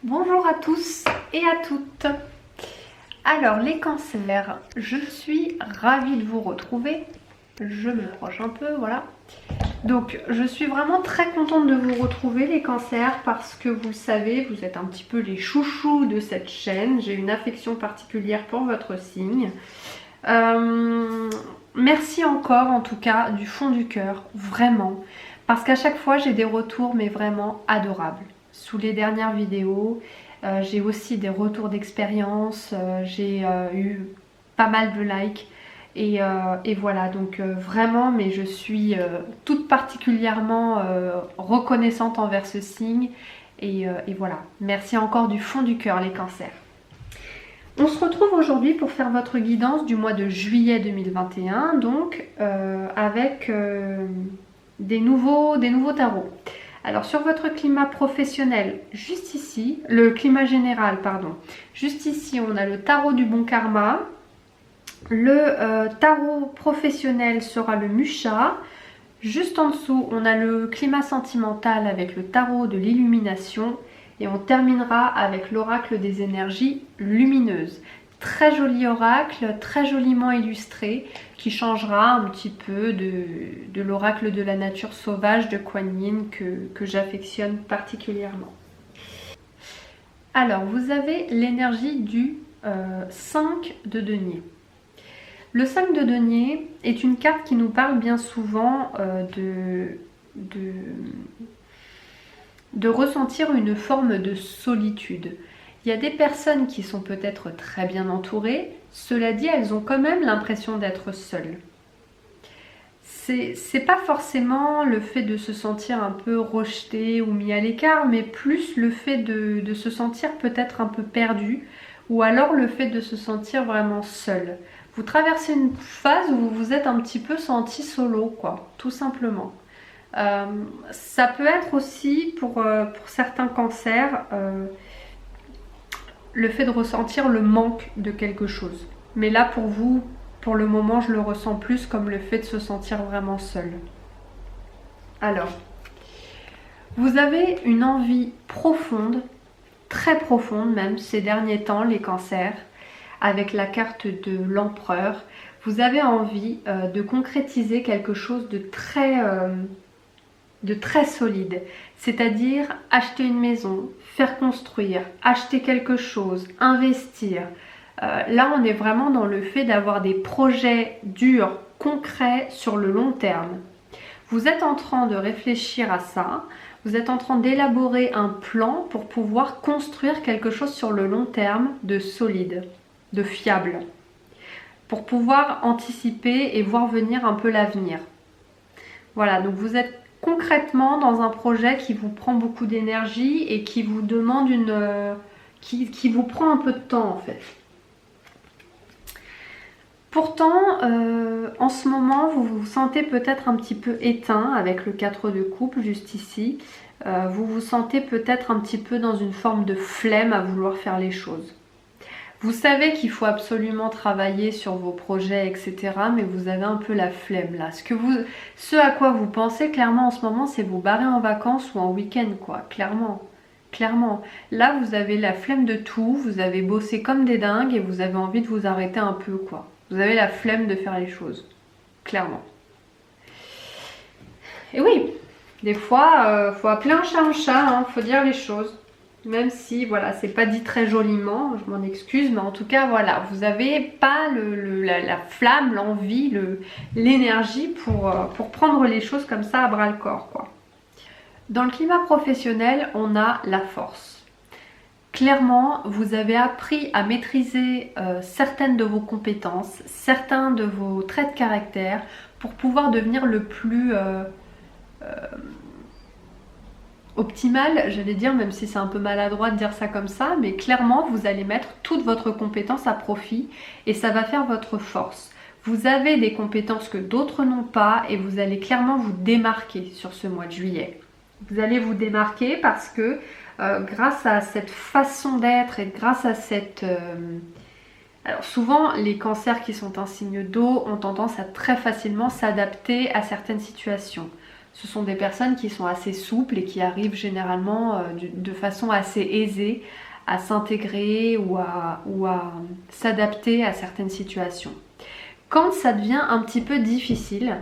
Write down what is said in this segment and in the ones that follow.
Bonjour à tous et à toutes. Alors les cancers, je suis ravie de vous retrouver. Je me proche un peu, voilà. Donc je suis vraiment très contente de vous retrouver les cancers parce que vous le savez, vous êtes un petit peu les chouchous de cette chaîne. J'ai une affection particulière pour votre signe. Merci encore en tout cas du fond du cœur, vraiment. Parce qu'à chaque fois j'ai des retours mais vraiment adorables. Sous les dernières vidéos, j'ai aussi des retours d'expérience, j'ai eu pas mal de likes et voilà, donc vraiment, mais je suis toute particulièrement reconnaissante envers ce signe et voilà, merci encore du fond du cœur les cancers. On se retrouve aujourd'hui pour faire votre guidance du mois de juillet 2021, donc avec des nouveaux tarots. Alors sur votre climat professionnel, juste ici, le climat général, pardon, juste ici on a le tarot du bon karma. Le tarot professionnel sera le Musha. Juste en dessous, on a le climat sentimental avec le tarot de l'illumination. Et on terminera avec l'oracle des énergies lumineuses. Très joli oracle, très joliment illustré, qui changera un petit peu de l'oracle de la nature sauvage de Kuan Yin que j'affectionne particulièrement. Alors, vous avez l'énergie du 5 de denier. Le 5 de denier est une carte qui nous parle bien souvent de ressentir une forme de solitude. Il y a des personnes qui sont peut-être très bien entourées, cela dit, elles ont quand même l'impression d'être seules. C'est pas forcément le fait de se sentir un peu rejeté ou mis à l'écart, mais plus le fait de se sentir peut-être un peu perdu, ou alors le fait de se sentir vraiment seul. Vous traversez une phase où vous vous êtes un petit peu senti solo, quoi, tout simplement. Ça peut être aussi pour certains cancers le fait de ressentir le manque de quelque chose. Mais là pour vous, pour le moment, je le ressens plus comme le fait de se sentir vraiment seul. Alors, vous avez une envie profonde, très profonde même ces derniers temps, les cancers, avec la carte de l'empereur. Vous avez envie de concrétiser quelque chose de très solide, c'est-à-dire acheter une maison, faire construire, acheter quelque chose, investir. Là, on est vraiment dans le fait d'avoir des projets durs, concrets, sur le long terme. Vous êtes en train de réfléchir à ça, vous êtes en train d'élaborer un plan pour pouvoir construire quelque chose sur le long terme de solide, de fiable, pour pouvoir anticiper et voir venir un peu l'avenir. Voilà, donc vous êtes concrètement dans un projet qui vous prend beaucoup d'énergie et qui vous demande qui vous prend un peu de temps en fait. Pourtant, en ce moment, vous vous sentez peut-être un petit peu éteint avec le 4 de coupe juste ici. Vous vous sentez peut-être un petit peu dans une forme de flemme à vouloir faire les choses. Vous savez qu'il faut absolument travailler sur vos projets, etc. Mais vous avez un peu la flemme là. Ce à quoi vous pensez clairement en ce moment, c'est vous barrer en vacances ou en week-end, quoi. Clairement. Clairement. Là, vous avez la flemme de tout, vous avez bossé comme des dingues et vous avez envie de vous arrêter un peu, quoi. Vous avez la flemme de faire les choses. Clairement. Et oui, des fois, faut appeler un chat, hein, faut dire les choses. Même si, voilà, c'est pas dit très joliment, je m'en excuse, mais en tout cas, voilà, vous n'avez pas la flamme, l'envie, l'énergie pour prendre les choses comme ça à bras le corps, quoi. Dans le climat professionnel, on a la force. Clairement, vous avez appris à maîtriser certaines de vos compétences, certains de vos traits de caractère pour pouvoir devenir le plus optimal, j'allais dire, même si c'est un peu maladroit de dire ça comme ça, mais clairement, vous allez mettre toute votre compétence à profit et ça va faire votre force. Vous avez des compétences que d'autres n'ont pas et vous allez clairement vous démarquer sur ce mois de juillet. Vous allez vous démarquer parce que grâce à cette façon d'être et grâce à cette... Alors souvent, les cancers qui sont un signe d'eau ont tendance à très facilement s'adapter à certaines situations. Ce sont des personnes qui sont assez souples et qui arrivent généralement de façon assez aisée à s'intégrer ou à s'adapter à certaines situations. Quand ça devient un petit peu difficile,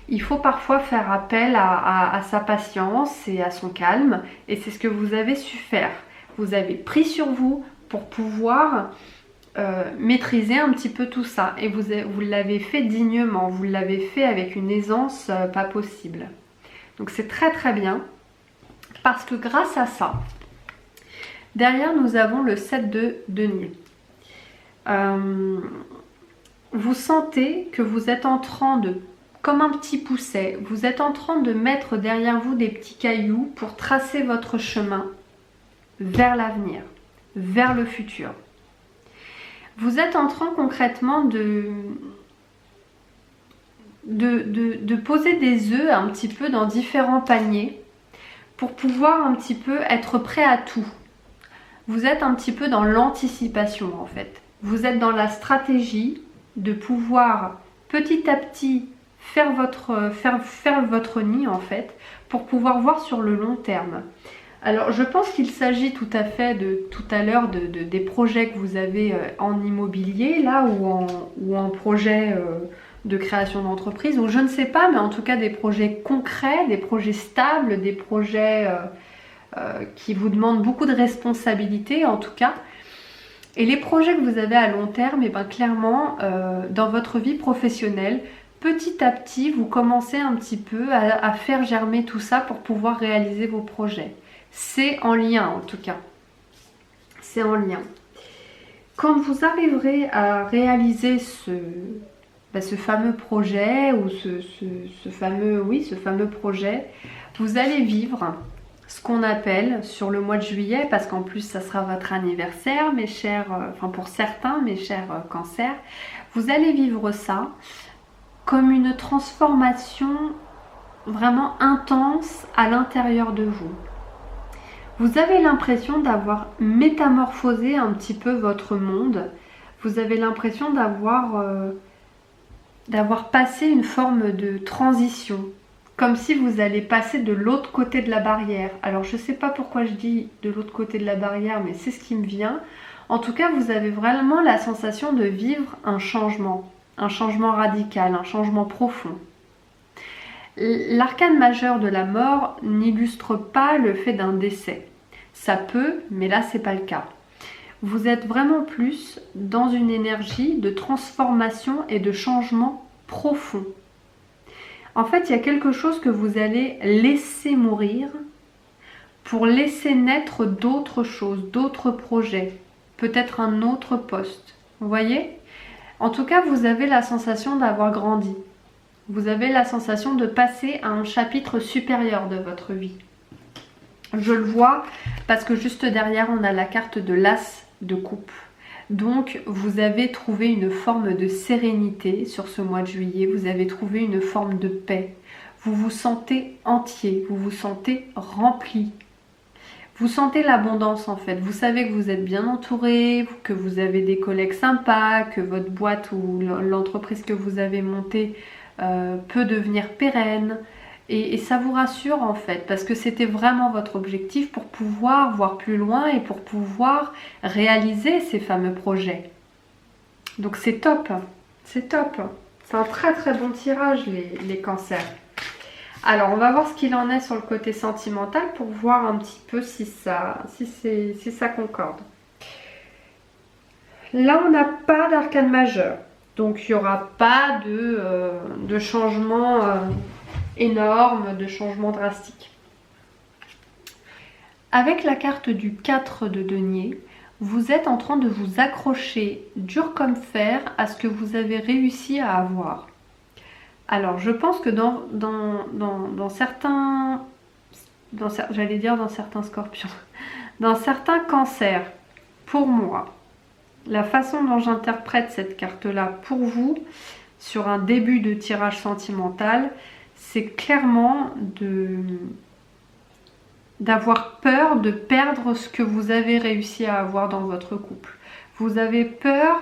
il faut parfois faire appel à sa patience et à son calme, et c'est ce que vous avez su faire. Vous avez pris sur vous pour pouvoir maîtriser un petit peu tout ça, et vous l'avez fait dignement, vous l'avez fait avec une aisance pas possible. Donc c'est très très bien, parce que grâce à ça, derrière nous avons le 7 de denier. Vous sentez que vous êtes en train de, comme un petit pousset, vous êtes en train de mettre derrière vous des petits cailloux pour tracer votre chemin vers l'avenir, vers le futur. Vous êtes en train concrètement de poser des œufs un petit peu dans différents paniers pour pouvoir un petit peu être prêt à tout. Vous êtes un petit peu dans l'anticipation en fait. Vous êtes dans la stratégie de pouvoir petit à petit faire votre nid en fait pour pouvoir voir sur le long terme. Alors je pense qu'il s'agit tout à fait tout à l'heure des projets que vous avez en immobilier là ou en projet de création d'entreprise, ou je ne sais pas, mais en tout cas des projets concrets, des projets stables, des projets qui vous demandent beaucoup de responsabilités en tout cas. Et les projets que vous avez à long terme, et bien clairement, dans votre vie professionnelle, petit à petit, vous commencez un petit peu à faire germer tout ça pour pouvoir réaliser vos projets. C'est en lien en tout cas. C'est en lien. Quand vous arriverez à réaliser ce fameux projet, ou ce fameux projet, vous allez vivre ce qu'on appelle sur le mois de juillet, parce qu'en plus ça sera votre anniversaire, mes chers, enfin pour certains, mes chers cancers, vous allez vivre ça comme une transformation vraiment intense à l'intérieur de vous. Vous avez l'impression d'avoir métamorphosé un petit peu votre monde, vous avez l'impression d'avoir passé une forme de transition, comme si vous allez passer de l'autre côté de la barrière. Alors je ne sais pas pourquoi je dis de l'autre côté de la barrière, mais c'est ce qui me vient. En tout cas, vous avez vraiment la sensation de vivre un changement radical, un changement profond. L'arcane majeur de la mort n'illustre pas le fait d'un décès. Ça peut, mais là c'est pas le cas. Vous êtes vraiment plus dans une énergie de transformation et de changement profond. En fait, il y a quelque chose que vous allez laisser mourir pour laisser naître d'autres choses, d'autres projets, peut-être un autre poste. Vous voyez ? En tout cas, vous avez la sensation d'avoir grandi. Vous avez la sensation de passer à un chapitre supérieur de votre vie. Je le vois parce que juste derrière, on a la carte de l'As de coupe. Donc vous avez trouvé une forme de sérénité sur ce mois de juillet, vous avez trouvé une forme de paix, vous vous sentez entier, vous vous sentez rempli, vous sentez l'abondance en fait, vous savez que vous êtes bien entouré, que vous avez des collègues sympas, que votre boîte ou l'entreprise que vous avez montée peut devenir pérenne. Et ça vous rassure en fait, parce que c'était vraiment votre objectif pour pouvoir voir plus loin et pour pouvoir réaliser ces fameux projets. Donc c'est top, c'est top. C'est un très très bon tirage les cancers. Alors on va voir ce qu'il en est sur le côté sentimental pour voir un petit peu si ça concorde. Là on n'a pas d'arcane majeur, donc il n'y aura pas de changement énorme, de changement drastique. Avec la carte du 4 de denier, vous êtes en train de vous accrocher dur comme fer à ce que vous avez réussi à avoir. Alors je pense que dans certains scorpions, dans certains cancers, pour moi, la façon dont j'interprète cette carte-là pour vous, sur un début de tirage sentimental, c'est clairement d'avoir peur de perdre ce que vous avez réussi à avoir dans votre couple. Vous avez peur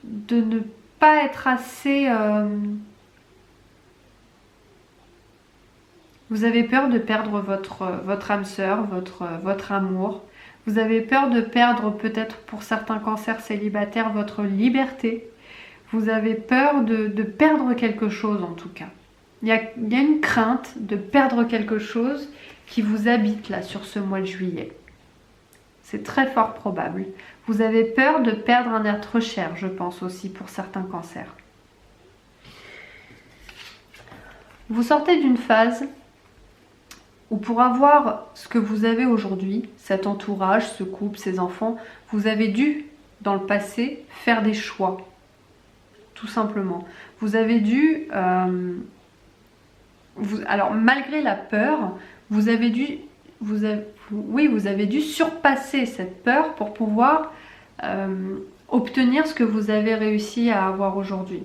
de ne pas être assez Vous avez peur de perdre votre âme sœur, votre amour. Vous avez peur de perdre peut-être pour certains cancers célibataires votre liberté. Vous avez peur de perdre quelque chose en tout cas. Il y a une crainte de perdre quelque chose qui vous habite là sur ce mois de juillet. C'est très fort probable. Vous avez peur de perdre un être cher, je pense aussi pour certains cancers. Vous sortez d'une phase où pour avoir ce que vous avez aujourd'hui, cet entourage, ce couple, ces enfants, vous avez dû, dans le passé, faire des choix. Tout simplement. Vous avez dû... alors, malgré la peur, vous avez dû surpasser cette peur pour pouvoir obtenir ce que vous avez réussi à avoir aujourd'hui.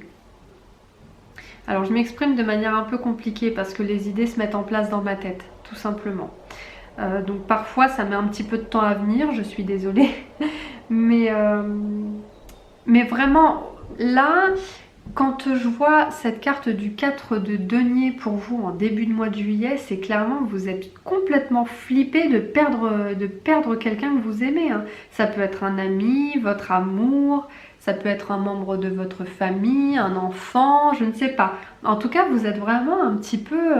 Alors je m'exprime de manière un peu compliquée parce que les idées se mettent en place dans ma tête, tout simplement. Donc parfois ça met un petit peu de temps à venir, je suis désolée. mais vraiment, là, quand je vois cette carte du 4 de denier pour vous en début de mois de juillet, c'est clairement que vous êtes complètement flippé de perdre quelqu'un que vous aimez. Hein. Ça peut être un ami, votre amour, ça peut être un membre de votre famille, un enfant, je ne sais pas. En tout cas, vous êtes vraiment un petit peu...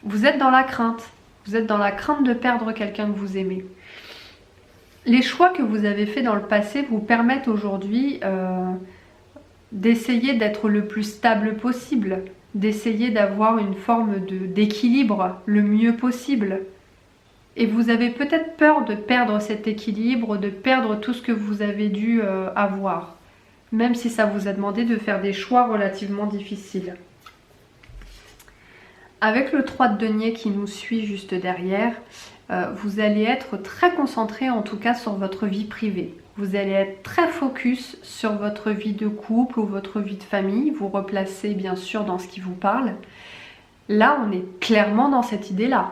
vous êtes dans la crainte. Vous êtes dans la crainte de perdre quelqu'un que vous aimez. Les choix que vous avez faits dans le passé vous permettent aujourd'hui... d'essayer d'être le plus stable possible, d'essayer d'avoir une forme d'équilibre le mieux possible. Et vous avez peut-être peur de perdre cet équilibre, de perdre tout ce que vous avez dû avoir, même si ça vous a demandé de faire des choix relativement difficiles. Avec le 3 de denier qui nous suit juste derrière, vous allez être très concentré en tout cas sur votre vie privée. Vous allez être très focus sur votre vie de couple ou votre vie de famille. Vous replacez bien sûr dans ce qui vous parle. Là, on est clairement dans cette idée-là.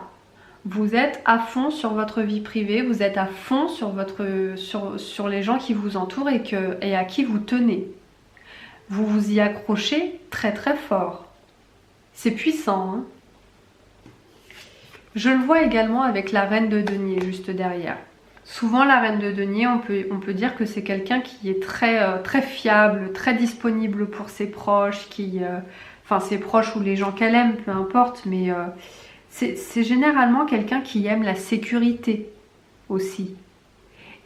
Vous êtes à fond sur votre vie privée, vous êtes à fond sur les gens qui vous entourent et à qui vous tenez. Vous vous y accrochez très très fort. C'est puissant, hein? Je le vois également avec la reine de denier juste derrière. Souvent la reine de denier, on peut dire que c'est quelqu'un qui est très fiable, très disponible pour ses proches, enfin ses proches ou les gens qu'elle aime, peu importe, mais c'est généralement quelqu'un qui aime la sécurité aussi.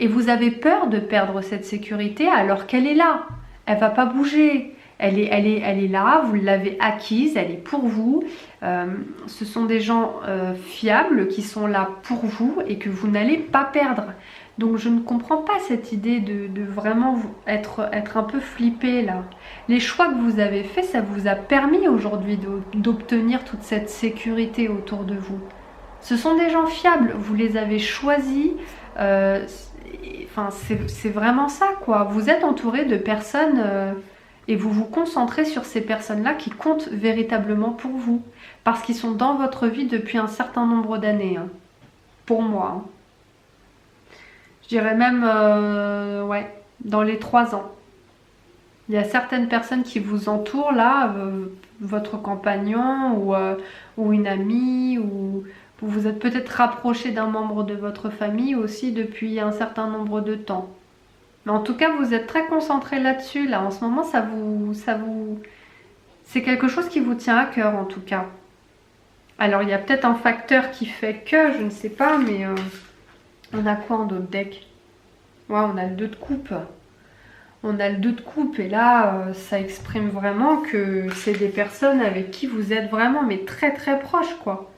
Et vous avez peur de perdre cette sécurité alors qu'elle est là. Elle va pas bouger. Elle est là, vous l'avez acquise, elle est pour vous. Ce sont des gens fiables qui sont là pour vous et que vous n'allez pas perdre. Donc je ne comprends pas cette idée de vraiment être un peu flippé là. Les choix que vous avez faits, ça vous a permis aujourd'hui d'obtenir toute cette sécurité autour de vous. Ce sont des gens fiables, vous les avez choisis. Enfin, c'est vraiment ça quoi. Vous êtes entouré de personnes... et vous vous concentrez sur ces personnes-là qui comptent véritablement pour vous. Parce qu'ils sont dans votre vie depuis un certain nombre d'années. Hein. Pour moi. Hein. Je dirais même, dans les 3 ans. Il y a certaines personnes qui vous entourent là, votre compagnon ou une amie, ou vous vous êtes peut-être rapproché d'un membre de votre famille aussi depuis un certain nombre de temps. Mais en tout cas, vous êtes très concentré là-dessus. Là, en ce moment, c'est quelque chose qui vous tient à cœur, en tout cas. Alors, il y a peut-être un facteur qui fait que, je ne sais pas, mais on a quoi en d'autres deck? Ouais, on a le 2 de coupe. On a le 2 de coupe, et là, ça exprime vraiment que c'est des personnes avec qui vous êtes vraiment, mais très très proches, quoi.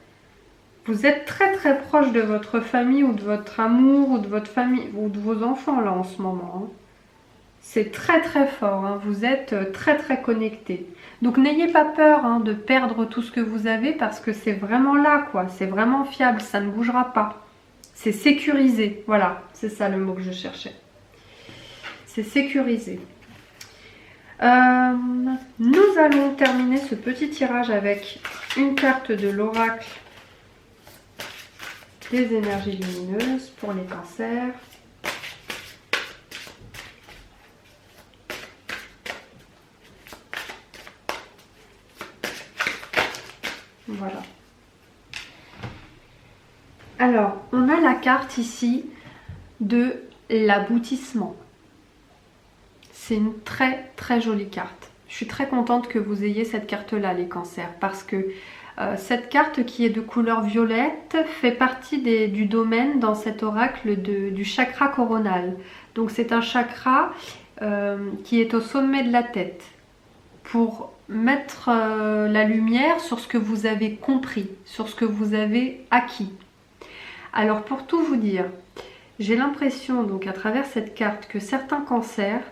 Vous êtes très très proche de votre famille ou de votre amour ou de votre famille ou de vos enfants là en ce moment. Hein. C'est très très fort, hein. Vous êtes très très connectés. Donc n'ayez pas peur hein, de perdre tout ce que vous avez parce que c'est vraiment là quoi, c'est vraiment fiable, ça ne bougera pas. C'est sécurisé, voilà, c'est ça le mot que je cherchais. C'est sécurisé. Nous allons terminer ce petit tirage avec une carte de l'oracle des énergies lumineuses pour les cancers. Voilà. Alors, on a la carte ici de l'aboutissement. C'est une très très jolie carte. Je suis très contente que vous ayez cette carte-là, les cancers, parce que cette carte qui est de couleur violette fait partie du domaine dans cet oracle du chakra coronal. Donc c'est un chakra qui est au sommet de la tête pour mettre la lumière sur ce que vous avez compris, sur ce que vous avez acquis. Alors pour tout vous dire, j'ai l'impression donc à travers cette carte que certains cancers,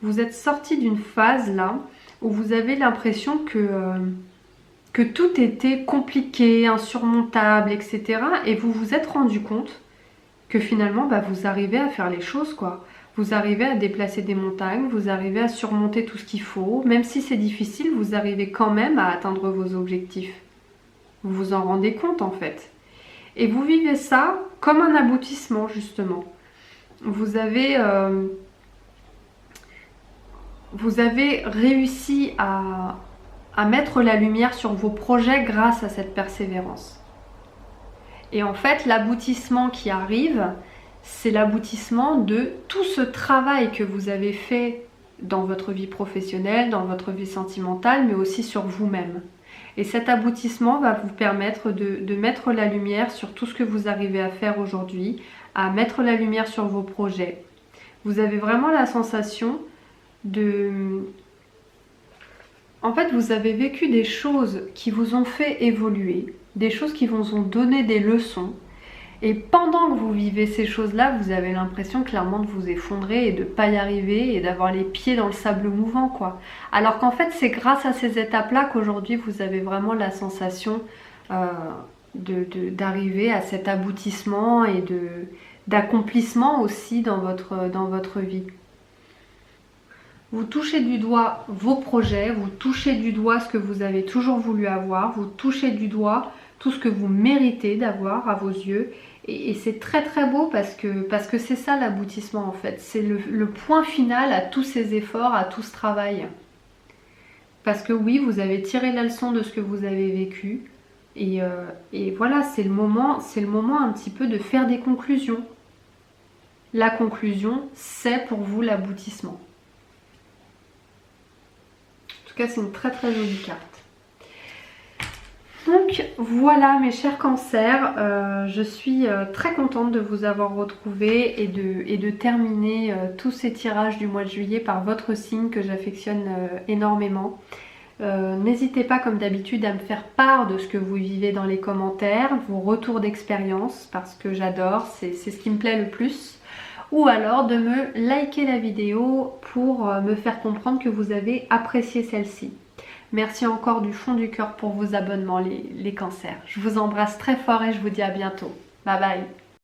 vous êtes sortis d'une phase là où vous avez l'impression que tout était compliqué, insurmontable, etc. Et vous vous êtes rendu compte que finalement vous arrivez à faire les choses quoi. Vous arrivez à déplacer des montagnes, vous arrivez à surmonter tout ce qu'il faut. Même si c'est difficile, vous arrivez quand même à atteindre vos objectifs. Vous vous en rendez compte en fait. Et vous vivez ça comme un aboutissement justement. Vous avez réussi à mettre la lumière sur vos projets grâce à cette persévérance. Et en fait, l'aboutissement qui arrive, c'est l'aboutissement de tout ce travail que vous avez fait dans votre vie professionnelle, dans votre vie sentimentale, mais aussi sur vous-même. Et cet aboutissement va vous permettre de mettre la lumière sur tout ce que vous arrivez à faire aujourd'hui, à mettre la lumière sur vos projets. Vous avez vraiment la sensation en fait, vous avez vécu des choses qui vous ont fait évoluer, des choses qui vous ont donné des leçons. Et pendant que vous vivez ces choses-là, vous avez l'impression clairement de vous effondrer et de ne pas y arriver et d'avoir les pieds dans le sable mouvant, quoi. Alors qu'en fait, c'est grâce à ces étapes-là qu'aujourd'hui, vous avez vraiment la sensation d'arriver à cet aboutissement et d'accomplissement aussi dans votre vie. Vous touchez du doigt vos projets, vous touchez du doigt ce que vous avez toujours voulu avoir, vous touchez du doigt tout ce que vous méritez d'avoir à vos yeux. Et c'est très très beau parce que c'est ça l'aboutissement en fait. C'est le point final à tous ces efforts, à tout ce travail. Parce que oui, vous avez tiré la leçon de ce que vous avez vécu. Et voilà, c'est le moment un petit peu de faire des conclusions. La conclusion, c'est pour vous l'aboutissement. En tout cas, c'est une très très jolie carte. Donc voilà mes chers cancers, je suis très contente de vous avoir retrouvés et de terminer tous ces tirages du mois de juillet par votre signe que j'affectionne énormément. N'hésitez pas comme d'habitude à me faire part de ce que vous vivez dans les commentaires, vos retours d'expérience parce que j'adore, c'est ce qui me plaît le plus. Ou alors de me liker la vidéo pour me faire comprendre que vous avez apprécié celle-ci. Merci encore du fond du cœur pour vos abonnements les cancers. Je vous embrasse très fort et je vous dis à bientôt. Bye bye.